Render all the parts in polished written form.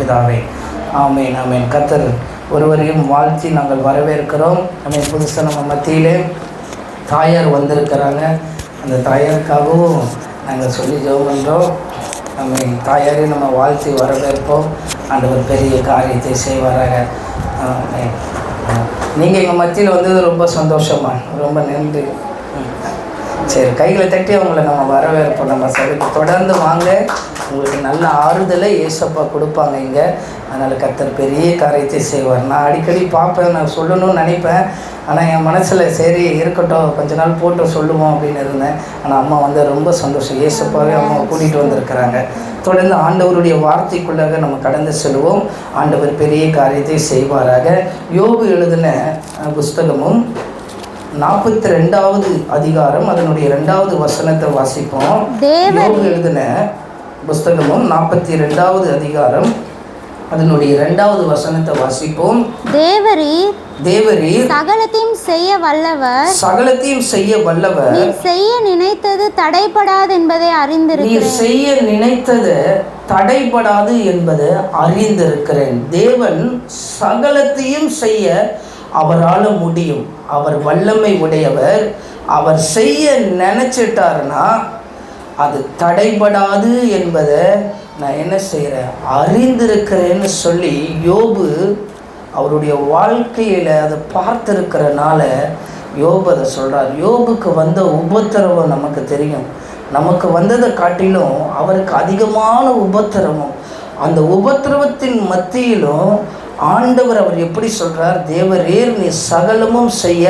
பிதாவே, ஆமேன் ஆமேன். கர்த்தர் ஒருவரையும் வாழ்த்தி நாங்கள் வரவேற்கிறோம். நம்ம புதுசாக நம்ம மத்தியிலே தாயார் வந்திருக்கிறாங்க. அந்த தாயாருக்காகவும் நாங்கள் சொல்லி ஜெபம் பண்ணுறோம். நம்ம தாயாரையும் நம்ம வாழ்த்தி வரவேற்போம். ஆண்டவர் பெரிய காரியத்தை செய்வாராக. நீங்கள் எங்கள் மத்தியில் வந்தது ரொம்ப சந்தோஷமா, ரொம்ப நன்றி. சரி, கைகளை தட்டி அவங்கள நம்ம வரவேற்போம். நம்ம சபைக்கு தொடர்ந்து வாங்க. உங்களுக்கு நல்ல ஆறுதலை ஏசப்பா கொடுப்பாங்க இங்கே. அதனால் கர்த்தர் பெரிய காரியத்தை செய்வார். நான் அடிக்கடி பார்ப்பேன், நான் சொல்லணும்னு நினைப்பேன். ஆனால் என் மனசில் சரி இருக்கட்டும், கொஞ்ச நாள் போட்டு சொல்லுவோம் அப்படின்னு இருந்தேன். ஆனால் அம்மா வந்து ரொம்ப சந்தோஷம். ஏசப்பாவே அம்மா கூட்டிகிட்டு வந்திருக்கிறாங்க. தொடர்ந்து ஆண்டவருடைய வார்த்தைக்குள்ளாக நம்ம கடந்து செல்வோம். ஆண்டவர் பெரிய காரியத்தை செய்வாராக. யோபு எழுதின புஸ்தகமும் 42வது அதிகாரம் அதனுடைய 2வது வசனத்தை வாசிப்போம். யோபு எழுதின புஸ்தகமும் 42வது அதிகாரம் அதனுடைய 2வது வசனத்தை வாசிப்போம். தேவரீர் சகலத்தையும் செய்ய வல்லவர், சகலத்தையும் செய்ய வல்லவர். நீர் செய்ய நினைத்தது தடைபடாது என்பதை அறிந்திருக்கிறேன். நீர் செய்ய நினைத்தது தடைபடாது என்பதை அறிந்திருக்கிறேன். தேவன் சகலத்தையும் செய்ய அவரால் முடியும். அவர் வல்லமை உடையவர். அவர் செய்ய நினைச்சிட்டாருன்னா அது தடைபடாது என்பதை நான் என்ன செய்கிறேன், அறிந்திருக்கிறேன்னு சொல்லி யோபு அவருடைய வாழ்க்கையில் அதை பார்த்துருக்கிறனால யோபு அதை சொல்கிறார். யோபுக்கு வந்த உபத்திரவம் நமக்கு தெரியும். நமக்கு வந்ததை காட்டிலும் அவருக்கு அதிகமான உபத்திரவம். அந்த உபத்திரவத்தின் மத்தியிலும் ஆண்டவர் அவர் எப்படி சொல்றார், தேவரீர் நீர் சகலமும் செய்ய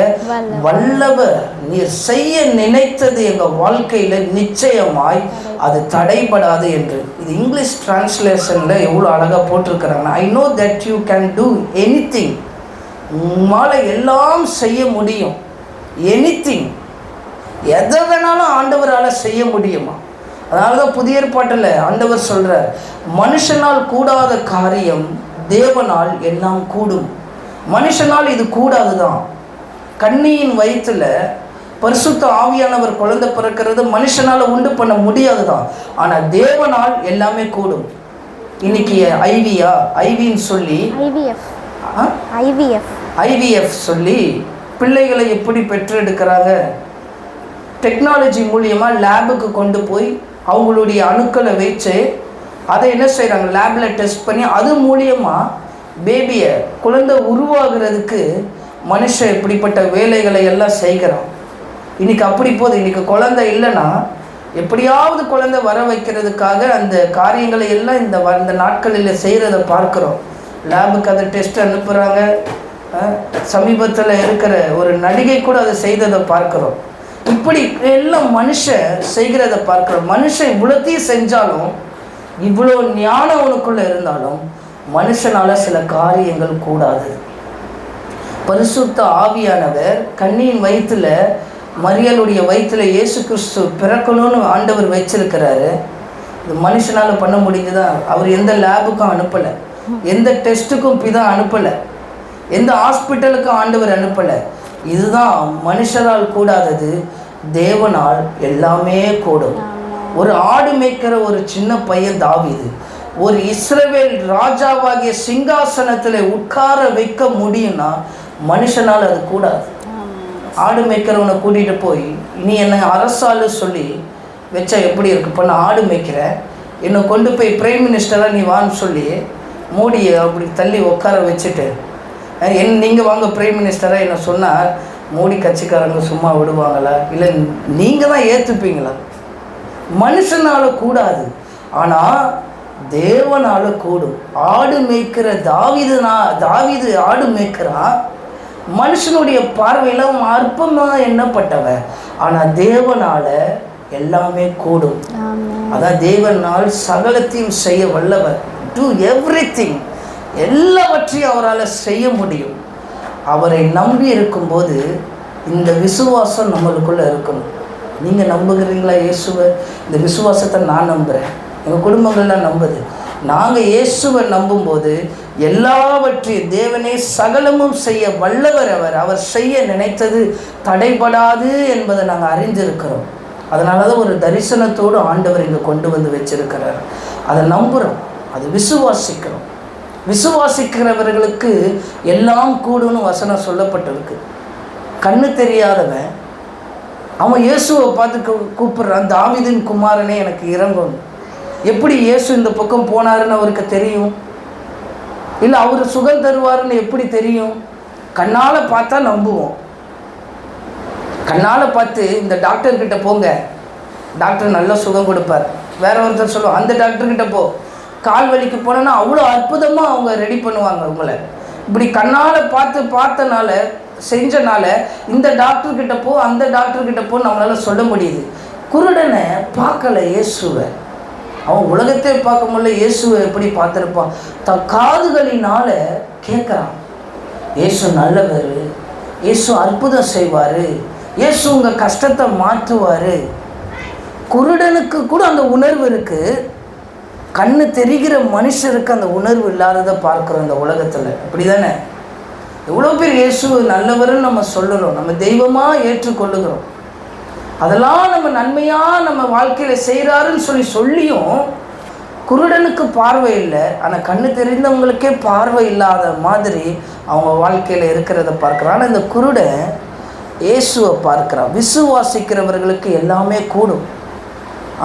வல்லவர். நீர் செய்ய நினைத்தது எங்கள் வாழ்க்கையில் நிச்சயமாய் அது தடைபடாது என்று. இது இங்கிலீஷ் டிரான்ஸ்லேஷனில் எவ்வளோ அழகாக போட்டிருக்கிறாங்க. I know that you can do anything. உங்களால் எல்லாம் செய்ய முடியும். எனிதிங், எதை வேணாலும் ஆண்டவரால் செய்ய முடியுமா? அதனால தான் புதிய ஏற்பாட்டில் ஆண்டவர் சொல்கிறார், மனுஷனால் கூடாத காரியம் தேவனால் எல்லாம் கூடும். மனுஷனால் இது கூடாது தான். கன்னியின் வயிற்றில் பரிசுத்த ஆவியானவர் குழந்தை பிறக்கிறது மனுஷனால் உண்டு பண்ண முடியாது தான். ஆனால் தேவனால் எல்லாமே கூடும். இன்னைக்கு ஐவின்னு சொல்லி ஐவிஎஃப் சொல்லி பிள்ளைகளை எப்படி பெற்றெடுக்கிறாங்க. டெக்னாலஜி மூலியமாக லேபுக்கு கொண்டு போய் அவங்களுடைய அணுக்களை வச்சு அதை என்ன செய்கிறாங்க, லேபில் டெஸ்ட் பண்ணி அது மூலியமாக பேபியை குழந்தை உருவாகிறதுக்கு மனுஷன் இப்படிப்பட்ட வேலைகளை எல்லாம் செய்கிறான். இன்றைக்கி அப்படி போகுது. இன்றைக்கி குழந்தை இல்லைன்னா எப்படியாவது குழந்தை வர வைக்கிறதுக்காக அந்த காரியங்களை எல்லாம் இந்த நாட்களில் செய்கிறத பார்க்குறோம். லேபுக்கு அதை டெஸ்ட் அனுப்புகிறாங்க. சமீபத்தில் இருக்கிற ஒரு நடிகை கூட அதை செய்ததை பார்க்குறோம். இப்படி எல்லாம் மனுஷன் செய்கிறத பார்க்குறோம். மனுஷன் இவ்வளோத்தையும் செஞ்சாலும், இவ்வளோ ஞானம் உனக்குள்ளே இருந்தாலும் மனுஷனால் சில காரியங்கள் கூடாது. பரிசுத்த ஆவியானவர் கன்னியின் வயிற்றில், மரியாளுடைய வயிற்றில் இயேசு கிறிஸ்து பிறக்கணும்னு ஆண்டவர் வச்சிருக்கிறாரு. இது மனுஷனால் பண்ண முடிஞ்சுதா? அவர் எந்த லேபுக்கும் அனுப்பலை, எந்த டெஸ்ட்டுக்கும் பிதா அனுப்பலை, எந்த ஹாஸ்பிட்டலுக்கும் ஆண்டவர் அனுப்பலை. இதுதான் மனுஷரால் கூடாதது, தேவனால் எல்லாமே கூடும். ஒரு ஆடு மேய்க்கிற ஒரு சின்ன பையன் தாவீது ஒரு இஸ்ரவேல் ராஜாவாகிய சிங்காசனத்தில் உட்கார வைக்க முடியும்னா மனுஷனால் அது கூடாது. ஆடு மேய்க்கிறவனை கூட்டிகிட்டு போய் நீ என்னை அரசாலு சொல்லி வச்சா எப்படி இருக்கு? இப்போ நான் ஆடு மேய்க்கிறேன், என்னை கொண்டு போய் பிரைம் மினிஸ்டராக நீ வான்னு சொல்லி மோடியை அப்படி தள்ளி உட்கார வச்சுட்டு நீங்கள் வாங்க பிரைம் மினிஸ்டராக என்ன சொன்னால் மோடி கட்சிக்காரங்க சும்மா விடுவாங்களா? இல்லை நீங்கள் தான் ஏற்றுப்பீங்களா? மனுஷனால் கூடாது, ஆனால் தேவனால் கூடும். ஆடு மேய்க்கிற தாவீது ஆடு மேய்க்கிறான். மனுஷனுடைய பார்வையில் அவன் அற்பமாக எண்ணப்பட்டவன், ஆனால் தேவனால் எல்லாமே கூடும். அதான் தேவனால் சகலத்தையும் செய்ய வல்லவர். டு எவ்ரிதிங், எல்லாவற்றையும் அவரால் செய்ய முடியும். அவரை நம்பி இருக்கும்போது இந்த விசுவாசம் நம்மளுக்குள்ளே இருக்கணும். நீங்கள் நம்புகிறீங்களா இயேசுவை? இந்த விசுவாசத்தை நான் நம்புகிறேன், எங்கள் குடும்பங்கள்லாம் நம்புது. நாங்கள் இயேசுவை நம்பும்போது எல்லாவற்றையும் தேவனே சகலமும் செய்ய வல்லவர். அவர் செய்ய நினைத்தது தடைபடாது என்பதை நாங்கள் அறிந்திருக்கிறோம். அதனால தான் ஒரு தரிசனத்தோடு ஆண்டவர் இங்கே கொண்டு வந்து வச்சிருக்கிறார். அதை நம்புகிறோம், அது விசுவாசிக்கிறோம். விசுவாசிக்கிறவர்களுக்கு எல்லாம் கூடுன்னு வசனம் சொல்லப்பட்டிருக்கு. கண்ணு தெரியாதவன் அவன் இயேசுவை பார்த்து கூப்பிடுறான், தாவீதின் குமாரனே எனக்கு இறங்கும். எப்படி இயேசு இந்த பக்கம் போனாருன்னு அவருக்கு தெரியும்? இல்லை அவர் சுகம் தருவாருன்னு எப்படி தெரியும்? கண்ணால் பார்த்தா நம்புவோம். கண்ணால் பார்த்து இந்த டாக்டர்கிட்ட போங்க, டாக்டர் நல்ல சுகம் கொடுப்பார். வேற ஒருத்தர் சொல்லுவோம், அந்த டாக்டர்கிட்ட போ, கால் வலிக்கு போனோன்னா அவ்வளோ அற்புதமாக அவங்க ரெடி பண்ணுவாங்க உங்களை. இப்படி கண்ணால் பார்த்தனால செஞ்சனால இந்த டாக்டர்கிட்ட போ, அந்த டாக்டர்கிட்ட போ நம்மளால் சொல்ல முடியுது. குருடனை பார்க்கல இயேசுவை, அவன் உலகத்தை பார்க்க முடியல, இயேசுவை எப்படி பார்த்துருப்பான்? தன் காதுகளினால கேட்குறான், இயேசு நல்லவர், இயேசு அற்புதம் செய்வார், இயேசு உங்கள் கஷ்டத்தை மாற்றுவார். குருடனுக்கு கூட அந்த உணர்வு இருக்குது. கண்ணு தெரிகிற மனுஷருக்கு அந்த உணர்வு இல்லாததை பார்க்குறோம் இந்த உலகத்தில். அப்படி தானே? எவ்வளோ பேர் இயேசு நல்லவர்னு நம்ம சொல்லணும், நம்ம தெய்வமாக ஏற்றுக்கொள்ளுகிறோம், அதெல்லாம் நம்ம நன்மையாக நம்ம வாழ்க்கையில் செய்கிறாருன்னு சொல்லியும் குருடனுக்கு பார்வை இல்லை. ஆனால் கண்ணு தெரிந்தவங்களுக்கே பார்வை இல்லாத மாதிரி அவங்க வாழ்க்கையில் இருக்கிறத பார்க்குறான். ஆனால் இந்த குருடன் இயேசுவை பார்க்குறான். விசுவாசிக்கிறவர்களுக்கு எல்லாமே கூடும்.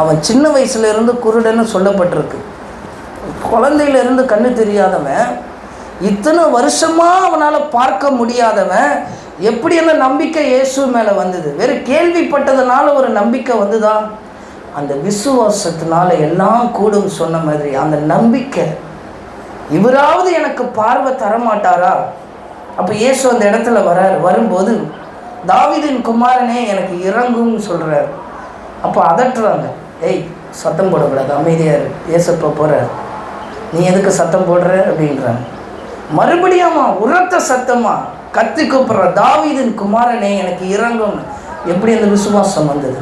அவன் சின்ன வயசுலேருந்து குருடன்னு சொல்லப்பட்டிருக்கு. குழந்தையிலேருந்து கண்ணு தெரியாதவன், இத்தனை வருஷமாக அவனால் பார்க்க முடியாதவன், எப்படி அந்த நம்பிக்கை இயேசு மேலே வந்தது? வேறு கேள்விப்பட்டதுனால ஒரு நம்பிக்கை வந்துதா? அந்த விசுவாசத்தினால எல்லாம் கூடும் சொன்ன மாதிரி அந்த நம்பிக்கை. இவராவது எனக்கு பார்வை தரமாட்டாரா? அப்போ இயேசு அந்த இடத்துல வரும்போது தாவீதின் குமாரனே எனக்கு இறங்கும்னு சொல்கிறார். அப்போ அதட்டுறாங்க, ஏய் சத்தம் போடக்கூடாது, அமைதியார், ஏசப்பா போகிறார், நீ எதுக்கு சத்தம் போடுற அப்படின்றாங்க. மறுபடியுமா உரத்த சத்தமா கத்தி கூப்பிட்ற, தாவீதின் குமாரனே எனக்கு இறங்கும். எப்படி அந்த விசுவாசம் வந்தது?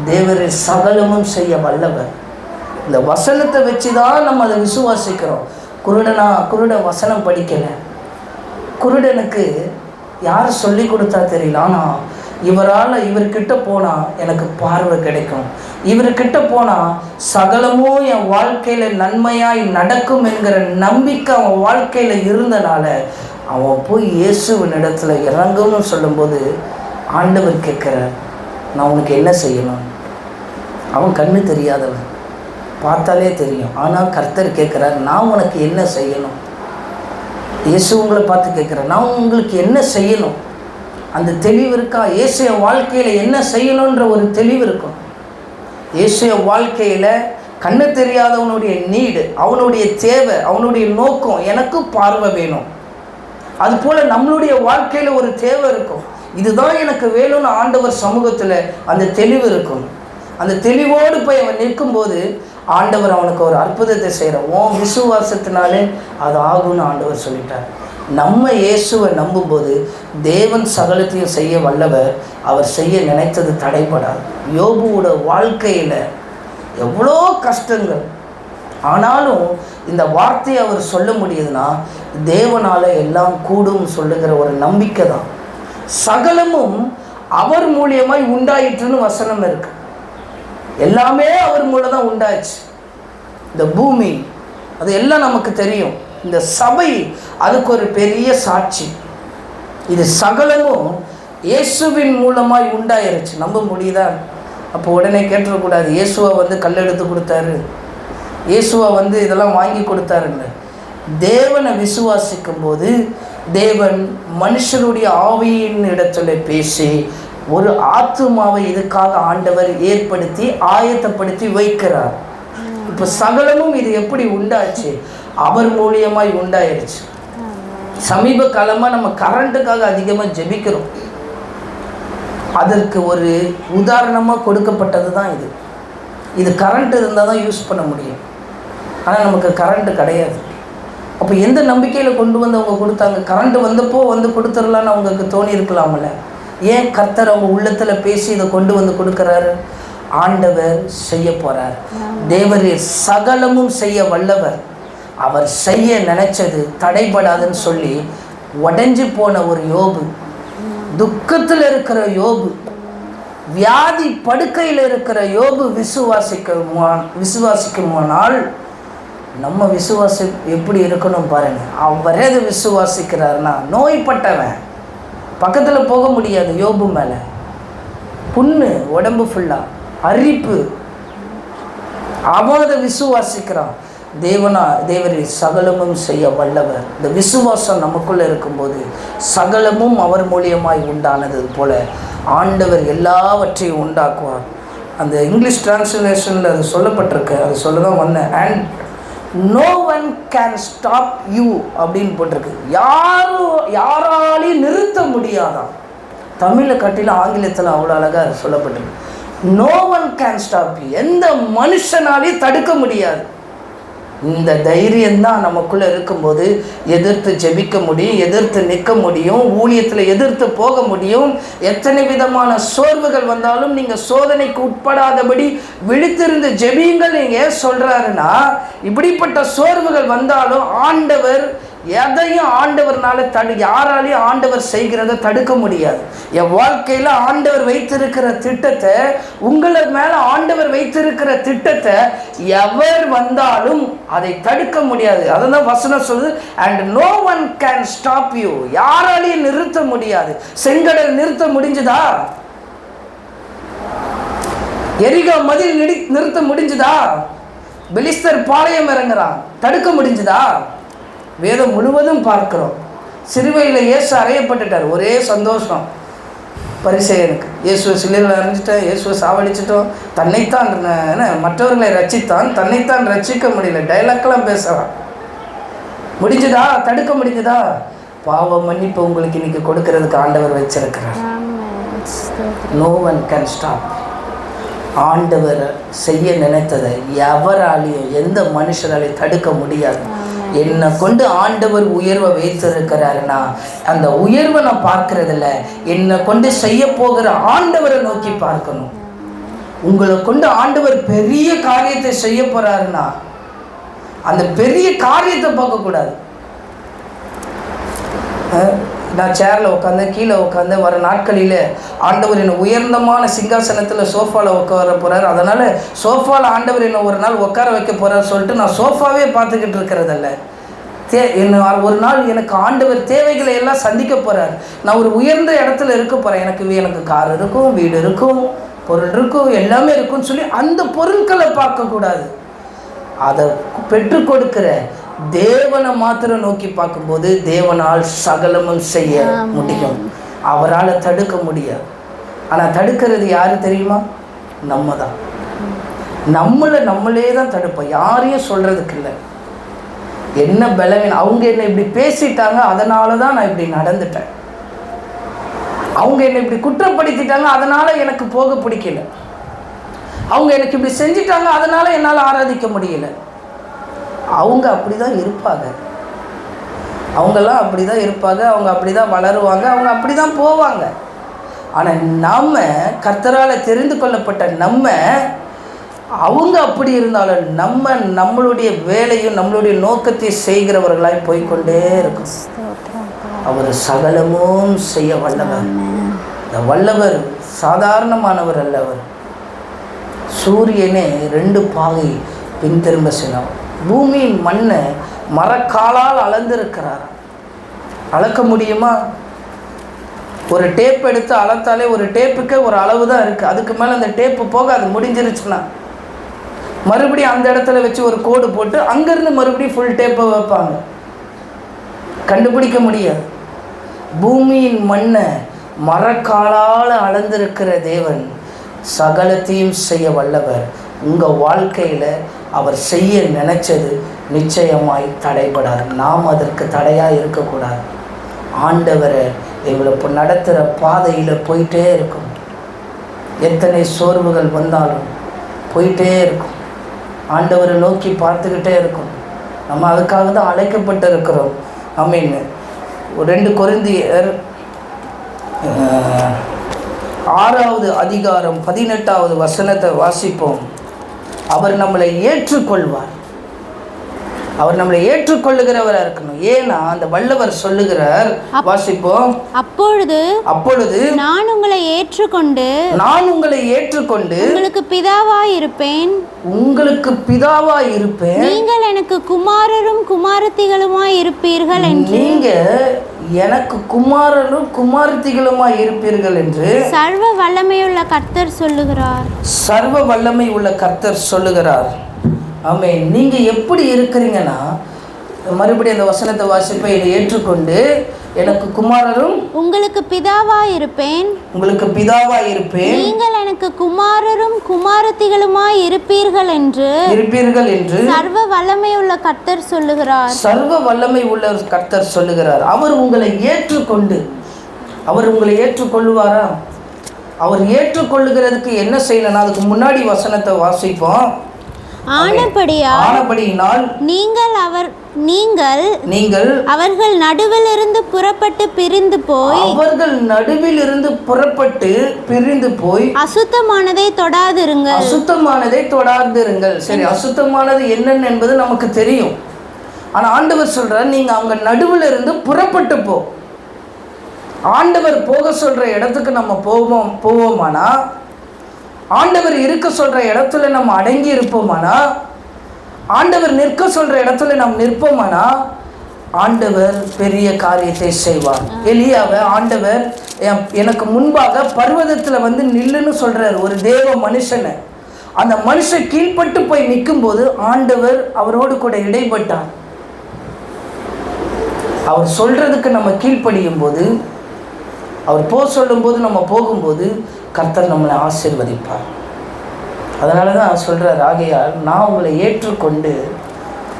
தேவரே சகலமும் செய்ய வல்லவர். இந்த வசனத்தை வச்சு தான் நம்ம அதை விசுவாசிக்கிறோம். குருடன் வசனம் படிக்கலை, குருடனுக்கு யார் சொல்லி கொடுத்தா தெரியல, ஆனால் இவர்கிட்ட போனால் எனக்கு பார்வை கிடைக்கும், இவர்கிட்ட போனால் சகலமும் என் வாழ்க்கையில் நன்மையாய் நடக்கும் என்கிற நம்பிக்கை அவன் வாழ்க்கையில் இருந்தனால அவன் போய் இயேசுவின் இடத்துல இறங்கும்னு சொல்லும்போது ஆண்டவர் கேட்குறார், நான் உனக்கு என்ன செய்யணும்? அவன் கண்ணு தெரியாதவன், பார்த்தாலே தெரியும். ஆனால் கர்த்தர் கேட்குறார், நான் உனக்கு என்ன செய்யணும்? இயேசு உங்களை பார்த்து கேட்குறேன், நான் உங்களுக்கு என்ன செய்யணும்? அந்த தெளிவு இருக்கா? இயேசுய வாழ்க்கையில் என்ன செய்யணுன்ற ஒரு தெளிவு இருக்கும். இயேசுய வாழ்க்கையில் கண்ணு தெரியாதவனுடைய நீடு, அவனுடைய தேவை, அவனுடைய நோக்கம், எனக்கு பார்வை வேணும். அதுபோல் நம்மளுடைய வாழ்க்கையில் ஒரு தேவை இருக்கும், இதுதான் எனக்கு வேணும்னு ஆண்டவர் சமூகத்தில் அந்த தெளிவு இருக்கும். அந்த தெளிவோடு போய் அவன் நிற்கும்போது ஆண்டவர் அவனுக்கு ஒரு அற்புதத்தை செய்கிறார். உன் விசுவாசத்தினாலே அது ஆகும்னு ஆண்டவர் சொல்லிட்டார். நம்ம இயேசுவை நம்பும்போது தேவன் சகலத்தையும் செய்ய வல்லவர். அவர் செய்ய நினைத்தது தடைபடாது. யோபுவோட வாழ்க்கையில் எவ்வளோ கஷ்டங்கள், ஆனாலும் இந்த வார்த்தையை அவர் சொல்ல முடியுதுன்னா தேவனால் எல்லாம் கூடும் சொல்லுகிற ஒரு நம்பிக்கை தான். சகலமும் அவர் மூலியமாய் உண்டாயிற்றுன்னு வசனம் இருக்கு. எல்லாமே அவர் மூலம் தான் உண்டாச்சு. இந்த பூமி அது எல்லாம் நமக்கு தெரியும். இந்த சபை அதுக்கு ஒரு பெரிய சாட்சி. இது சகலமும் இயேசுவின் மூலமாய் உண்டாயிருச்சு. நம்ப முடியுதா? அப்போ உடனே கேட்டுறக்கூடாது, இயேசுவா கல்லெடுத்து கொடுத்தாரு, இயேசுவா இதெல்லாம் வாங்கி கொடுத்தாருன்னு. தேவனை விசுவாசிக்கும் போது தேவன் மனுஷனுடைய ஆவியின் இடத்துல பேசி ஒரு ஆத்துமாவை இதுக்காக ஆண்டவர் ஏற்படுத்தி ஆயத்தப்படுத்தி வைக்கிறார். இப்போ சகலமும் இது எப்படி உண்டாச்சு? அவர் மூலியமாய் உண்டாயிருச்சு. சமீப காலமாக நம்ம கரண்ட்டுக்காக அதிகமாக ஜெபிக்கிறோம். அதற்கு ஒரு உதாரணமாக கொடுக்கப்பட்டது தான் இது. இது கரண்ட் இருந்தால் தான் யூஸ் பண்ண முடியும், ஆனால் நமக்கு கரண்ட்டு கிடையாது. அப்போ எந்த நம்பிக்கையில் கொண்டு அவங்க கொடுத்தாங்க? கரண்ட் வந்தப்போ கொடுத்துடலான்னு அவங்களுக்கு தோணி இருக்கலாம்ல. ஏன் கர்த்தர் அவங்க உள்ளத்தில் பேசி இதை கொண்டு கொடுக்குறாரு? ஆண்டவர் செய்ய போகிறார். தேவரே சகலமும் செய்ய வல்லவர். அவர் செய்ய நினைச்சது தடைபடாதுன்னு சொல்லி உடைஞ்சு போன ஒரு யோபு, துக்கத்தில் இருக்கிற யோபு, வியாதி படுக்கையில் இருக்கிற யோபு விசுவாசிக்குமானால் நம்ம விசுவாசம் எப்படி இருக்கணும் பாருங்கள். அவரே அது விசுவாசிக்கிறாருன்னா, நோய்பட்டவன் பக்கத்தில் போக முடியாது. யோபு மேலே புண்ணு, உடம்பு ஃபுல்லாக அரிப்பு, அவன் அதை விசுவாசிக்கிறான். தேவரை சகலமும் செய்ய வல்லவர். இந்த விசுவாசம் நமக்குள்ளே இருக்கும்போது சகலமும் அவர் மூலியமாய் உண்டானது போல ஆண்டவர் எல்லாவற்றையும் உண்டாக்குவார். அந்த இங்கிலீஷ் டிரான்ஸ்லேஷனில் அது சொல்லப்பட்டிருக்கு, அது சொல்ல தான் வந்தேன். And no one can stop you அப்படின்னு போட்டிருக்கு. யாராலையும் நிறுத்த முடியாதான். தமிழில் கட்டிலும் ஆங்கிலத்தில் அவ்வளோ அழகாக சொல்லப்பட்டிருக்கு. No one can stop you, எந்த மனுஷனாலையும் தடுக்க முடியாது. இந்த தைரியம்தான் நமக்குள்ளே இருக்கும்போது எதிர்த்து ஜெபிக்க முடியும், எதிர்த்து நிற்க முடியும், ஊழியத்தில் எதிர்த்து போக முடியும். எத்தனை விதமான சோர்வுகள் வந்தாலும் நீங்கள் சோதனைக்கு உட்படாதபடி விழித்திருந்து ஜெபியுங்கள். நீங்கள் ஏன் சொல்கிறாருன்னா, இப்படிப்பட்ட சோர்வுகள் வந்தாலும் ஆண்டவர் எதையும் ஆண்டவர்னால யாராலையும் ஆண்டவர் செய்கிறத தடுக்க முடியாது. என் வாழ்க்கையில் ஆண்டவர் வைத்திருக்கிற திட்டத்தை, உங்களை மேலே ஆண்டவர் வைத்திருக்கிற திட்டத்தை எவர் வந்தாலும் அதை தடுக்க முடியாது. அதுதான் வசனம் சொல்லுது. And no one can stop you, யாராலையும் நிறுத்த முடியாது. செங்கடல் நிறுத்த முடிஞ்சுதா? எரிகோ மதில் நிறுத்த முடிஞ்சுதா? பெலிஸ்தர் பாளையம் இறங்குறான், தடுக்க முடிஞ்சுதா? வேதம் முழுவதும் பார்க்கிறோம். சிறுவையில் இயேசு அறையப்பட்டுட்டார், ஒரே சந்தோஷம் பரிசேயனுக்கு. இயேசுவை சிலுவையில் அறைஞ்சிட்டேன், இயேசுவை சாவடிச்சிட்டோம், தன்னைத்தான் மற்றவர்களை ரட்சித்தான், தன்னைத்தான் ரட்சிக்க முடியல. டைலாக்லாம் பேசலாம். முடிஞ்சுதா? தடுக்க முடிஞ்சுதா? பாவ மன்னிப்பு உங்களுக்கு இன்னைக்கு கொடுக்கறதுக்கு ஆண்டவர் வச்சிருக்கிறார். No one can stop. ஆண்டவர் செய்ய நினைத்ததை எவராலையும் எந்த மனுஷராலையும் தடுக்க முடியாது. என்னை கொண்டு ஆண்டவர் உயர்வை வைத்திருக்கிறாருன்னா அந்த உயர்வை நான் பார்க்கறதில்ல, என்னை கொண்டு செய்ய போகிற ஆண்டவரை நோக்கி பார்க்கணும். உங்களை கொண்டு ஆண்டவர் பெரிய காரியத்தை செய்ய போறாருன்னா அந்த பெரிய காரியத்தை பார்க்கக்கூடாது. நான் சேரில் உட்காந்து கீழே உட்காந்து வர நாட்களில் ஆண்டவர் என்னை உயர்ந்தமான சிங்காசனத்தில் சோஃபாவில் உட்கார போகிறார். அதனால் சோஃபாவில் ஆண்டவர் என்னை ஒரு நாள் உட்கார வைக்க போகிறார் சொல்லிட்டு நான் சோஃபாவே பார்த்துக்கிட்டு இருக்கிறதில்ல. என்ன ஒரு நாள் எனக்கு ஆண்டவர் தேவைகளை எல்லாம் சந்திக்க போகிறார். நான் ஒரு உயர்ந்த இடத்துல இருக்க போகிறேன். எனக்கு கார் இருக்கும், வீடு இருக்கும், பொருள் இருக்கும், எல்லாமே இருக்கும்னு சொல்லி அந்த பொருட்களை பார்க்கக்கூடாது. அதை பெற்றுக் கொடுக்கிற தேவனை மாத்திரம் நோக்கி பார்க்கும்போது தேவனால் சகலமும் செய்ய முடியும். அவரால் தடுக்க முடியாது. ஆனால் தடுக்கிறது யாரு தெரியுமா? நம்ம தான். நம்மளே தான் தடுப்போம், யாரையும் சொல்கிறதுக்கு இல்லை. என்ன பலவீனம், அவங்க என்னை இப்படி பேசிட்டாங்க அதனால தான் நான் இப்படி நடந்துட்டேன், அவங்க என்னை இப்படி குற்றப்படுத்திட்டாங்க அதனால எனக்கு போக பிடிக்கல, அவங்க எனக்கு இப்படி செஞ்சிட்டாங்க அதனால என்னால் ஆராதிக்க முடியல. அவங்க அப்படி தான் இருப்பாங்க, அவங்கெல்லாம் அப்படி தான் இருப்பாங்க, அவங்க அப்படி தான் வளருவாங்க, அவங்க அப்படி தான் போவாங்க. ஆனால் நம்ம கர்த்தரால் தெரிந்து கொள்ளப்பட்ட நம்ம, அவங்க அப்படி இருந்தாலும் நம்மளுடைய வேலையும் நம்மளுடைய நோக்கத்தை செய்கிறவர்களாய் போய்கொண்டே இருக்கும். அவர் சகலமும் செய்ய வல்லவர். இந்த வல்லவர் சாதாரணமானவர் அல்லவர். சூரியனே 2 பாகை பின் திரும்ப செய்யலாம். பூமியின் மண்ணை மரக்காலால் அளந்திருக்கிறார். அளக்க முடியுமா? ஒரு டேப் எடுத்து அளத்தாலே ஒரு டேப்புக்கு ஒரு அளவு தான் இருக்குது, அதுக்கு மேலே அந்த டேப்பு போக அது முடிஞ்சிருச்சுன்னா மறுபடியும் அந்த இடத்துல வச்சு ஒரு கோடு போட்டு அங்கேருந்து மறுபடியும் ஃபுல் டேப்பை வைப்பாங்க. கண்டுபிடிக்க முடியாது. பூமியின் மண்ணை மரக்காலால் அளந்திருக்கிற தேவன் சகலத்தையும் செய்ய வல்லவர். உங்கள் வாழ்க்கையில் அவர் செய்ய நினைச்சது நிச்சயமாய் தடைபடாது. நாம் அதற்கு தடையாக இருக்கக்கூடாது. ஆண்டவரை எங்களை இப்போ நடத்துகிற பாதையில் போயிட்டே இருக்கும். எத்தனை சோர்வுகள் வந்தாலும் போயிட்டே இருக்கும். ஆண்டவரை நோக்கி பார்த்துக்கிட்டே இருக்கும். நம்ம அதுக்காக தான் அழைக்கப்பட்டு இருக்கிறோம். ஆமீன். 2 கொரிந்தியர் 6வது அதிகாரம் 18வது வசனத்தை வாசிப்போம். அவர் நம்மளை ஏற்றுக்கொள்வார். அவர் நம்மளை ஏற்றுக்கொள்ளுகிறவராக இருக்கணும். ஏன்னா அந்த வல்லவர் சொல்லுகிறார், வாசிப்போம். அப்பொழுது நான் உங்களை ஏற்றுக்கொண்டு உங்களுக்கு பிதாவாய் இருப்பேன், நீங்கள் எனக்கு குமாரரும் குமாரத்திகளுமாய் இருப்பீர்கள் என்று. நீங்க எனக்கு குமாரரும் குமாரத்திகளுமாய் இருப்பீர்கள் என்று சர்வ வல்லமையுள்ள கர்த்தர் சொல்லுகிறார். ஆமென். நீங்கள் எப்படி இருக்கிறீங்கன்னா, மறுபடியும் அந்த வசனத்தை வாசிப்பை இதை ஏற்றுக்கொண்டு எனக்கு குமாரரும் உங்களுக்கு பிதாவாய் இருப்பேன், நீங்கள் எனக்கு குமாரரும் குமாரத்திகளுமாய் இருப்பீர்கள் என்று சர்வ வல்லமை உள்ள கர்த்தர் சொல்லுகிறார். அவர் உங்களை ஏற்றுக்கொள்ளுவாரா? அவர் ஏற்றுக்கொள்ளுகிறதுக்கு என்ன செய்யணும்னா, அதுக்கு முன்னாடி வசனத்தை வாசிப்போம். ஆனபடியினால் நீங்கள் அவர்கள் நடுவிலிருந்து புறப்பட்டு பிரிந்து போய் அசுத்தமானதை தொடாதிருங்கள். சரி, அசுத்தமானது என்னன்னு என்பது நமக்கு தெரியும். ஆனா ஆண்டவர் சொல்றார், நீங்க அவங்க நடுவில் இருந்து புறப்பட்டு போ. ஆண்டவர் போக சொல்ற இடத்துக்கு நம்ம போவோமானா, ஆண்டவர் இருக்க சொல்ற இடத்துல நம்ம அடங்கி இருப்போமானா, ஆண்டவர் நிற்க சொல்ற இடத்துல நாம் நிற்போமானா, ஆண்டவர் பெரிய காரியத்தை செய்வார். எலியாவை ஆண்டவர் எனக்கு முன்பாக பர்வதத்துல நில்லுன்னு சொல்றார், ஒரு தேவ மனுஷனை. அந்த மனுஷன் கீழ்பட்டு போய் நிற்கும் போது ஆண்டவர் அவரோடு கூட இடைப்பட்டார். அவர் சொல்றதுக்கு நம்ம கீழ்ப்படியும் போது, அவர் சொல்லும் போது நம்ம போகும்போது கர்த்தர் நம்மளை ஆசீர்வதிப்பார். அதனால தான் சொல்கிறார், ஆகையால் நான் உங்களை ஏற்றுக்கொண்டு,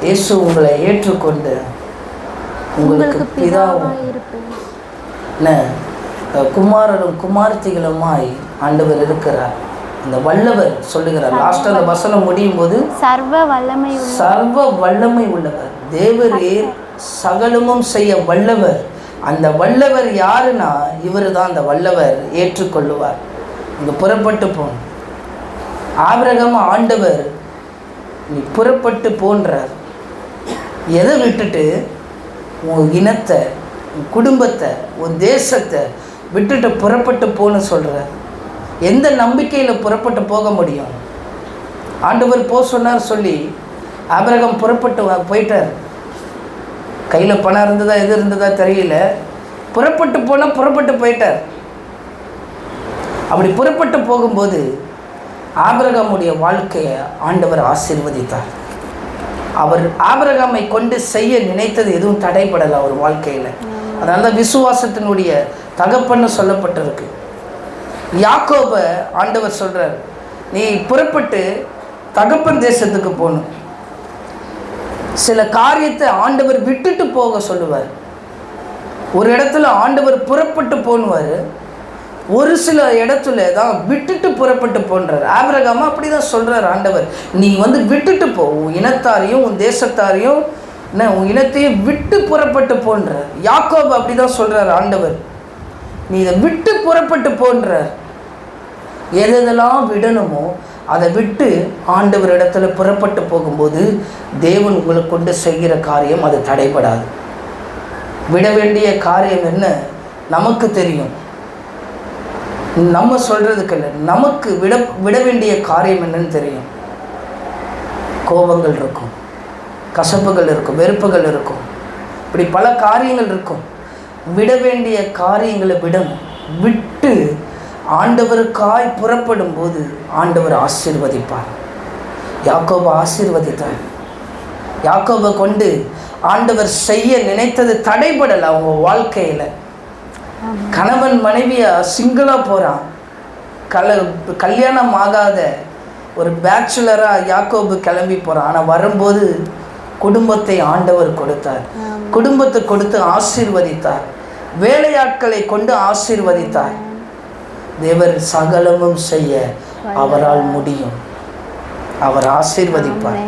இயேசு உங்களை ஏற்றுக்கொண்டு உங்களுக்கு பிதாவும் குமாரரும் குமாரத்திகளுமாய் ஆண்டவர் இருக்கிறார். அந்த வல்லவர் சொல்லுகிறார். லாஸ்ட் அந்த வசனம் முடியும் போது சர்வ வல்லமை உள்ளவர், தேவரே சகலமும் செய்ய வல்லவர். அந்த வல்லவர் யாருன்னா இவர் தான். அந்த வல்லவர் ஏற்றுக்கொள்ளுவார். இங்கே புறப்பட்டு போன ஆபிரகாம் ஆண்டவர் நீ புறப்பட்டு போன்றார். எதை விட்டுட்டு? உன் இனத்தை, உன் குடும்பத்தை, உன் தேசத்தை விட்டுட்டு புறப்பட்டு போன்னு சொல்கிறார். எந்த நம்பிக்கையில் புறப்பட்டு போக முடியும்? ஆண்டவர் சொன்னார் சொல்லி ஆபிரகாம் புறப்பட்டு போயிட்டார். கையில் பணம் இருந்ததா எது இருந்ததா தெரியல, புறப்பட்டு போனால் புறப்பட்டு போயிட்டார். அப்படி புறப்பட்டு போகும்போது ஆபிரகாமுடைய வாழ்க்கையை ஆண்டவர் ஆசீர்வதித்தார். அவர் ஆபிரகாமை கொண்டு செய்ய நினைத்தது எதுவும் தடைப்படலை அவர் வாழ்க்கையில். அதனால தான் விசுவாசத்தினுடைய தகப்பன்னு சொல்லப்பட்டிருக்கு. யாக்கோபை ஆண்டவர் சொல்கிறார், நீ புறப்பட்டு தகப்பன் தேசத்துக்கு போகணும். சில காரியத்தை ஆண்டவர் விட்டுட்டு போக சொல்லுவார். ஒரு இடத்துல ஆண்டவர் புறப்பட்டு போனுவார், ஒரு சில இடத்துல தான் விட்டுட்டு புறப்பட்டு போன்றார். ஆபிரகாம் அப்படி தான் சொல்கிறார் ஆண்டவர், நீ விட்டுட்டு போ, உன் இனத்தாரையும் உன் தேசத்தாரையும் உன் இனத்தையும் விட்டு புறப்பட்டு போன்றார். யாக்கோபு அப்படி தான் சொல்கிறார் ஆண்டவர், நீ இதை விட்டு புறப்பட்டு போன்றார். எதெல்லாம் விடணுமோ அதை விட்டு ஆண்டவர் இடத்துல புறப்பட்டு போகும்போது தேவன் உங்களுக்கு கொண்டு செய்கிற காரியம் அது தடைபடாது. விட வேண்டிய காரியம் என்ன நமக்கு தெரியும், நம்ம சொல்கிறதுக்கு இல்லை, நமக்கு விட வேண்டிய காரியம் என்னன்னு தெரியும். கோபங்கள் இருக்கும், கசப்புகள் இருக்கும், வெறுப்புகள் இருக்கும், இப்படி பல காரியங்கள் இருக்கும். விட வேண்டிய காரியங்களை விட்டு ஆண்டவருக்காய் புறப்படும் போது ஆண்டவர் ஆசீர்வதிப்பார். யாக்கோபை ஆசீர்வதித்தார். யாக்கோபை கொண்டு ஆண்டவர் செய்ய நினைத்தது தடைபடலை அவங்க வாழ்க்கையில். கணவன் மனைவியா சிங்கிளாக போகிறான், கல்யாணம் ஆகாத ஒரு பேச்சுலராக யாக்கோபு கிளம்பி போகிறான். ஆனால் வரும்போது குடும்பத்தை ஆண்டவர் கொடுத்தார், குடும்பத்தை கொடுத்து ஆசீர்வதித்தார், வேலையாட்களை கொண்டு ஆசீர்வதித்தார். தேவர் சகலமும் செய்ய அவரால் முடியும், அவர் ஆசீர்வதிப்பார்.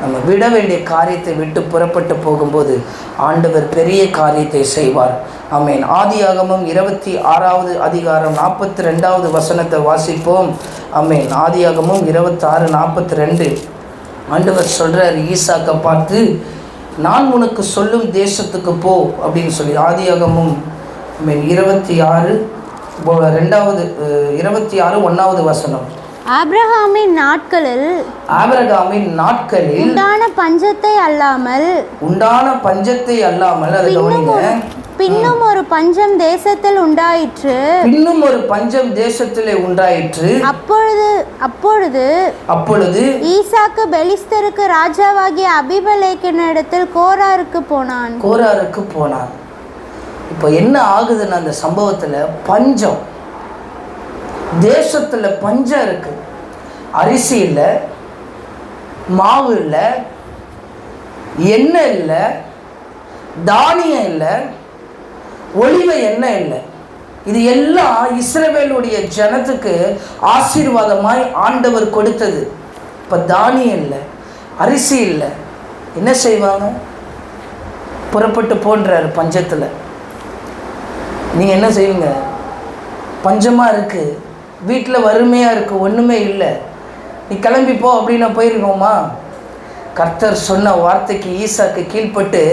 நம்ம விட வேண்டிய காரியத்தை விட்டு புறப்பட்டு போகும்போது ஆண்டவர் பெரிய காரியத்தை செய்வார். ஆமென். ஆதியாகமம் 26வது அதிகாரம் 42வது வசனத்தை வாசிப்போம். ஆமென். ஆதியாகமம் 26:42. ஆண்டவர் சொல்கிறார் ஈசாக்கை பார்த்து, நான் உனக்கு சொல்லும் தேசத்துக்கு போ அப்படின்னு சொல்லி. ஆதியாகமம் 26 1வது வசனம். ஆபிரகாமின் நாட்களில் உண்டான பஞ்சத்தை அல்லாமல் அது கவனிங்க, பின்னும் ஒரு பஞ்சம் தேசத்தில் உண்டாயிற்று. அப்பொழுது ஈசாக்கு பெலிஸ்தருக்கு ராஜாவாகிய அபிமெலேக்கினிடத்தில் கோராருக்கு போனான். இப்போ என்ன ஆகுதுன்னு அந்த சம்பவத்தில், பஞ்சம், தேசத்தில் பஞ்சம் இருக்கு. அரிசி இல்லை, மாவு இல்லை, எண்ணெய் இல்லை, தானியம் இல்லை, ஒளிவ எண்ணெய் இல்லை. இது எல்லாம் இஸ்ரவேலுடைய ஜனத்துக்கு ஆசீர்வாதமாய் ஆண்டவர் கொடுத்தது. இப்போ தானியம் இல்லை, அரிசி இல்லை, என்ன செய்வாங்க? புறப்பட்டு போன்றார் பஞ்சத்தில். நீங்கள் என்ன செய்வீங்க? பஞ்சமாக இருக்குது, வீட்டில் வறுமையாக இருக்குது, ஒன்றுமே இல்லை, நீ கிளம்பி போ அப்படின்னா போயிருக்கோமா? கர்த்தர் சொன்ன வார்த்தைக்கு ஈசாக்கு கீழ்ப்பட்டு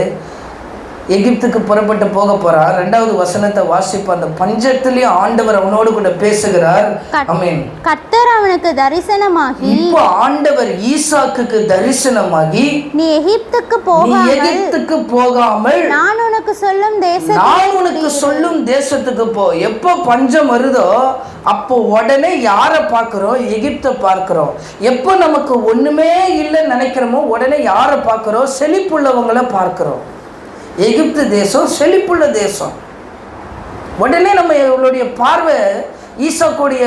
எகிப்துக்கு புறப்பட்டு போக போறார். 2வது வசனத்தை வாசிப்போம். அந்த பஞ்சத்திலையும் ஆண்டவர் அவனோடு கூட பேசுகிறார். ஆமென். கர்த்தர் அவனுக்கு தரிசனமாகி, இப்போ ஆண்டவர் ஈசாக்குக்கு தரிசனமாகி, நீ எகிப்துக்கு போகாமல் நான் உனக்கு சொல்லும் தேசத்துக்கு போ. எப்போ பஞ்சம் வருதோ அப்போ உடனே யாரை பார்க்கிறோம்? எகிப்தை பார்க்கிறோம். எப்போ நமக்கு ஒண்ணுமே இல்லைன்னு நினைக்கிறோமோ உடனே யாரை பார்க்கிறோம்? செழிப்புள்ளவங்களை பார்க்கிறோம். எகிப்து தேசம் செழிப்புள்ள தேசம். உடனே நம்ம இவளுடைய பார்வை, ஈசாக்குடைய